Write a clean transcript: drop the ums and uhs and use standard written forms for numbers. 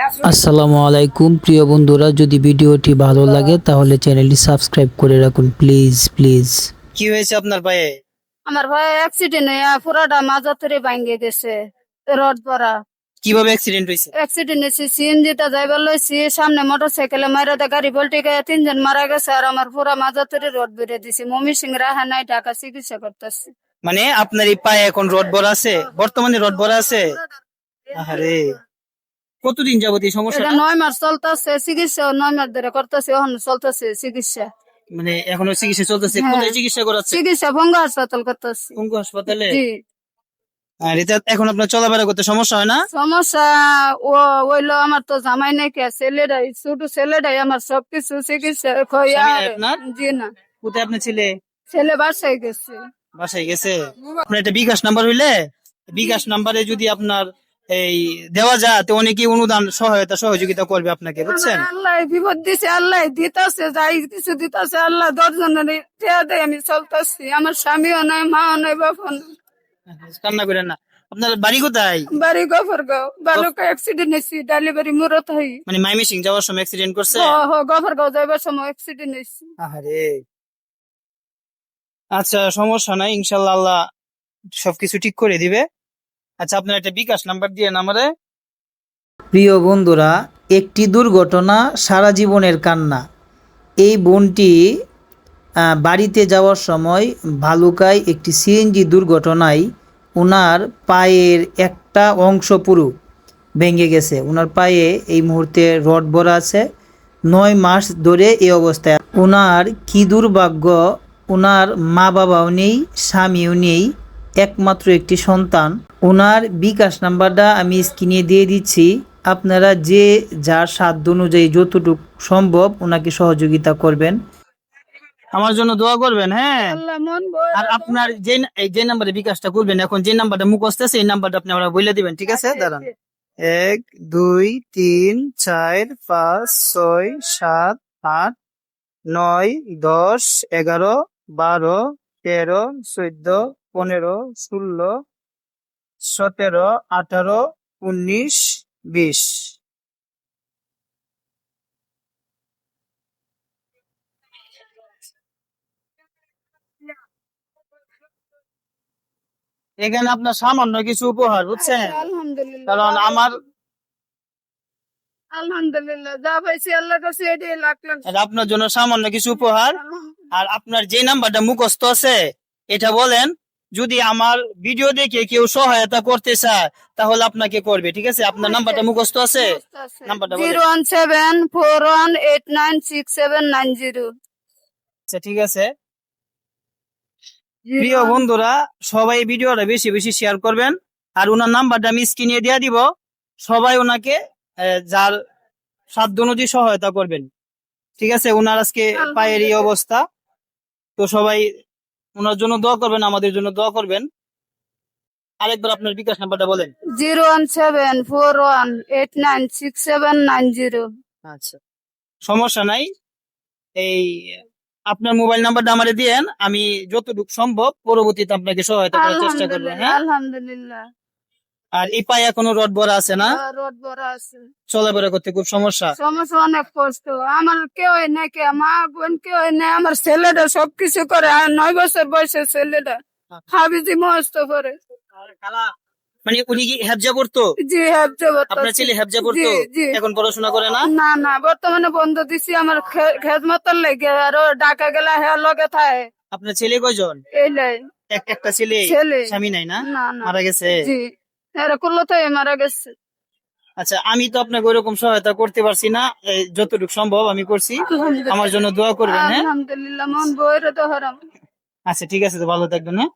আসসালামু আলাইকুম প্রিয় বন্ধুরা, যদি ভিডিওটি ভালো লাগে তাহলে চ্যানেলটি সাবস্ক্রাইব করে রাখুন প্লিজ প্লিজ। কি হয়েছে আপনার পায়ে? আমার ভাই অ্যাক্সিডেন্ট হয়ে পুরাটা মাজাতরে ভাঙ্গে গেছে। রড পরা কিভাবে অ্যাক্সিডেন্ট হয়েছে? অ্যাক্সিডেন্ট হয়েছে, সিএনজিটা যাইবার লইছি, সামনে মোটরসাইকেলে মাইরা দে গাড়ি পল্টে গিয়ে 3 জন মারা গেছে। আর আমার পুরা মাজাতরে রড বেড়ে দিছে। মমি সিং রাহা নাই, ঢাকা চিকিৎসা করতেছে। মানে আপনার এই পায়ে এখন রড ভরা আছে? বর্তমানে রড ভরা আছে? আরে, কতদিন যাবত এই এটা সমস্যাটা? 9 মাস চলতেছে চিকিৎসা, 9 মাস ধরে করতেছে, এখন চলতেছে চিকিৎসা। মানে এখনো চিকিৎসা চলতেছে? হ্যাঁ। কোথায় চিকিৎসা করাচ্ছে? চিকিৎসা বঙ্গ হাসপাতাল করতেছে। কোন হাসপাতালে? জি। আর এটা এখন আপনার চলাফেরা করতে সমস্যা হয় না? সমস্যা ও হইলো, আমার তো জামাই নাই, কে ছেলেটাই, ছোট ছেলেটাই আমার সবকিছু চিকিৎসা খইয়া। স্বামী নাই আপনার? জি না, কোথায় আপনার ছেলে? ছেলে বাসায় গেছে। বাসায় গেছে? আপনার একটা বিকাশ নাম্বার হইলে, বিকাশ নাম্বারে যদি আপনার এই দেওয়া যায় তো অনেকেই অনুদান সহায়তা সহযোগিতা করবে আপনাকে, বুঝছেন? আল্লাহ বিপদ দিছে, আল্লাহ দিতাছে, যাই কিছু দিতাছে আল্লাহ। 10 জনের টেয়া দেয়, আমি চলতেছি। আমার স্বামীও নাই, মাও নাই, বাপও নাই। কান্না করেন না। আপনার বাড়ি কোথায়? বাড়ি গফরগাঁও। বালুকা অ্যাক্সিডেন্ট হয়েছি, ডেলিভারি মুরত হই। মানে মাইমিসিং যাওয়ার সময় অ্যাক্সিডেন্ট করছে? গফরগাঁও যাইবার সময় অ্যাক্সিডেন্ট হয়েছি। আরে, আচ্ছা সমস্যা নাই, ইনশাল্লাহ আল্লাহ সবকিছু ঠিক করে দিবে। আচ্ছা, আপনার একটা বিকাশ নাম্বার দিয়ে আমারে। প্রিয় বন্ধুরা, একটি দুর্ঘটনা সারা জীবনের কান্না। এই বোনটি বাড়িতে যাওয়ার সময় ভালুকায় একটি সিএনজি দুর্ঘটনায় ওনার পায়ের একটা অংশ পুরো ভেঙে গেছে। ওনার পায়ে এই মুহূর্তে রড ভরা আছে। 9 মাস ধরে এই অবস্থায়। ওনার কি দুর্ভাগ্য, ওনার মা বাবাও নেই, স্বামীও নেই, একমাত্র একটি সন্তান। ওনার বিকাশ নাম্বারটা আমি স্ক্রিনে দিয়ে দিচ্ছি। আপনারা যে যার সাধ্য অনুযায়ী যতটুকু সম্ভব ওনাকে সহযোগিতা করবেন। আমার জন্য দোয়া করবেন, হ্যাঁ। আল্লাহ মন বড়। আর আপনার যে নাম্বারে বিকাশটা করবেন, এখন যে নাম্বারটা মুখস্থ আছে এই নাম্বারটা আপনি আমরা বলে দিবেন, ঠিক আছে? দাঁড়ান। 1 2 3 4 5 6 7 8 9 10 11 12 13 14 15 16 17 18 19 20। এখানে আপনার সামান্য কিছু উপহার, বুঝছেন? আলহামদুলিল্লাহ, কারণ আমার আলহামদুলিল্লাহ যা পাইছি আল্লাহর কাছে এটাই লাখ লাখ। এটা আপনার জন্য সামান্য কিছু উপহার। আর আপনার যে নাম্বারটা মুখস্থ আছে এটা বলেন, যদি আমার ভিডিও দেখে কেউ সহায়তা করতে চায় তাহলে আপনাকে করবে, ঠিক আছে? আপনার নাম্বারটা মুখস্থ আছে? নাম্বারটা বলেন। 01741896790। আচ্ছা, ঠিক আছে। প্রিয় বন্ধুরা, সবাই ভিডিওটা বেশি বেশি শেয়ার করবেন। আর ওনার নাম্বারটা আমি স্ক্রিনে দিয়ে দিব। সবাই ওনাকে যার সাধ্য অনুযায়ী সহায়তা করবেন, ঠিক আছে? ওনার আজকে পায়ের এই অবস্থা, তো সবাই ওনার জন্য দোয়া করবেন, আমাদের জন্য দোয়া করবেন। আরেকবার আপনার বিকাশ নাম্বারটা বলেন। 01741896790। আচ্ছা, সমস্যা নাই। এই আপনার মোবাইল নাম্বারটা আমারে দিয়েন, আমি যতটুকু সম্ভব পরবর্তীতে আপনাকে সহায়তা করার চেষ্টা করবো, আলহামদুলিল্লাহ, হ্যাঁ? আলহামদুলিল্লাহ। আর এই পায়ে এখনো রড ভরা আছে না? রোড বড় আছে, চলাফেরা করতে খুব সমস্যা? সমস্যা অনেক কষ্ট। আমার কেউ নেই, কে মা বোন কেউ নেই। আমার ছেলেটা সবকিছু করে, আর 9 বছর বয়সের ছেলেটা হাবিজি মস্ত করে। মানে উনি কি হেফজা পড়তো? জি হ্যাবজা আপনার ছেলে হেফজা পড়তো? জি। এখন পড়াশোনা করে না? না না, বর্তমানে বন্ধ দিছি। আমার খেদমতের লেগে আরো ডাকা গেলা হ্যাঁ লগে থাকে। আপনার ছেলে কয়জন? এই লাই একটা ছেলে? ছেলে। স্বামী নাই না? না না, মারা গেছে? জি এরা কুল্লতে মারা গেছে। আচ্ছা, আমি তো আপনাকে ওইরকম সহায়তা করতে পারছি না, এই যতটুকু সম্ভব আমি করছি। আমার জন্য দোয়া করবেন, হ্যাঁ? আলহামদুলিল্লাহ, মন বইরে তো হারাম। আচ্ছা, ঠিক আছে, তো ভালো থাকবেন, হ্যাঁ?